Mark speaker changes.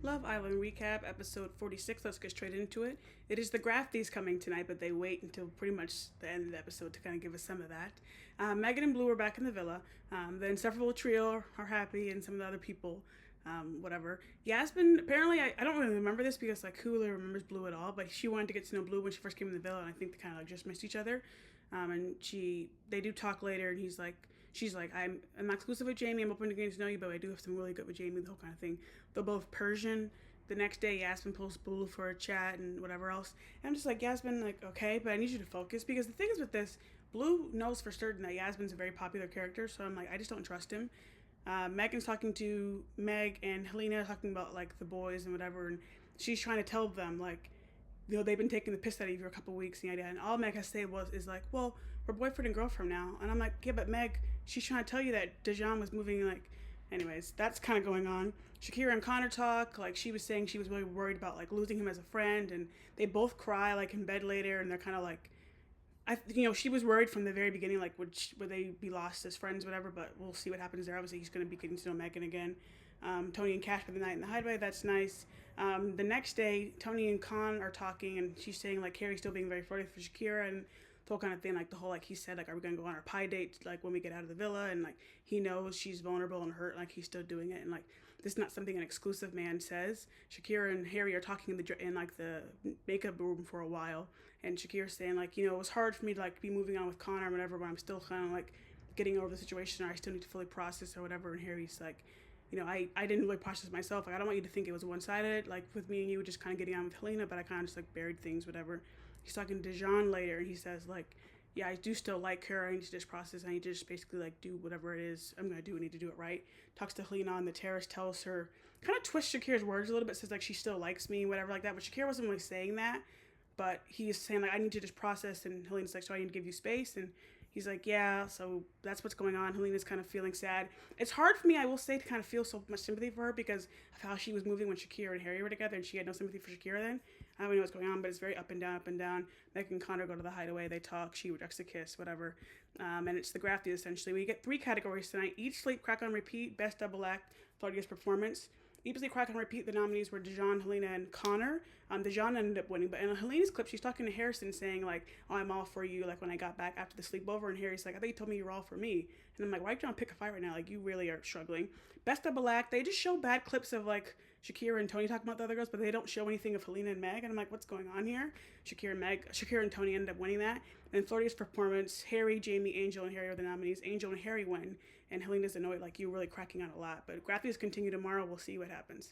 Speaker 1: Love Island recap, episode 46. Let's get straight into it. It is the Grafties coming tonight, but they wait until pretty much the end of the episode to kind of give us some of that. Megan and Blue are back in the villa. The insufferable trio are happy, and some of the other people, whatever. Yasmin, apparently, I don't really remember this because, like, who really remembers Blue at all, but she wanted to get to know Blue when she first came in the villa, and I think they kind of, like, just missed each other. They do talk later, and she's like, I'm not exclusive with Jamie. I'm open to getting to know you, but I do have some really good with Jamie. The whole kind of thing. They're both Persian. The next day, Yasmin pulls Blue for a chat and whatever else. And I'm just like, Yasmin, like, okay, but I need you to focus because the thing is with this, Blue knows for certain that Yasmin's a very popular character, so I'm like, I just don't trust him. Megan's talking to Meg and Helena talking about like the boys and whatever, and she's trying to tell them like, they've been taking the piss out of you for a couple of weeks and all Meg has to say is like, well, we're boyfriend and girlfriend now, and I'm like, yeah, but Meg, she's trying to tell you that Dejan was moving like. Anyways, that's kind of going on. Shakira and Connor talk. Like she was saying, she was really worried about like losing him as a friend, and they both cry like in bed later, and they're kind of like, she was worried from the very beginning, like would they be lost as friends, whatever. But we'll see what happens there. Obviously, he's going to be getting to know Megan again. Tony and Cash for the night in the hideaway. That's nice. The next day, Tony and Con are talking, and she's saying like Harry's still being very flirty for Shakira, and the whole kind of thing, like the whole like he said like, are we gonna go on our pie date like when we get out of the villa, and like he knows she's vulnerable and hurt, like he's still doing it, and like this is not something an exclusive man says. Shakira and Harry are talking in like the makeup room for a while, and Shakira's saying like, it was hard for me to like be moving on with Connor or whatever, but I'm still kind of like getting over the situation, or I still need to fully process or whatever. And Harry's like, I didn't really process myself. Like, I don't want you to think it was one sided, like with me and you just kind of getting on with Helena, but I kind of just like buried things, whatever. He's talking to Dejan later, and he says, like, yeah, I do still like her. I need to just process. I need to just basically like do whatever it is I'm going to do. I need to do it right. Talks to Helena on the terrace, tells her, kind of twists Shakira's words a little bit, says like she still likes me, whatever, like that. But Shakira wasn't really saying that. But he's saying, like, I need to just process. And Helena's like, so I need to give you space. And he's like, yeah, so that's what's going on. Helena's kind of feeling sad. It's hard for me, I will say, to kind of feel so much sympathy for her because of how she was moving when Shakira and Harry were together, and she had no sympathy for Shakira then. I don't know what's going on, but it's very up and down, up and down. Meg and Connor go to the hideaway. They talk. She rejects a kiss, whatever. And it's the Grafty, essentially. We get 3 categories tonight. Eat, Sleep, Crack on Repeat, Best Double Act, Claudia's Performance. Eat, Sleep, Crack on Repeat, the nominees were Dejan, Helena, and Connor. Dejan ended up winning, but in Helena's clip, she's talking to Harrison saying, like, oh, I'm all for you, like, when I got back after the sleepover, and Harry's like, I thought you told me you were all for me. And I'm like, why don't you pick a fight right now? Like, you really are struggling. Best Double Act, they just show bad clips of, like, Shakira and Tony talking about the other girls, but they don't show anything of Helena and Meg, and I'm like, what's going on here? Shakira and Tony ended up winning that. And Florida's Performance, Harry, Jamie, Angel, and Harry are the nominees. Angel and Harry win, and Helena's annoyed, like, you're really cracking out a lot. But Graffies continue tomorrow. We'll see what happens.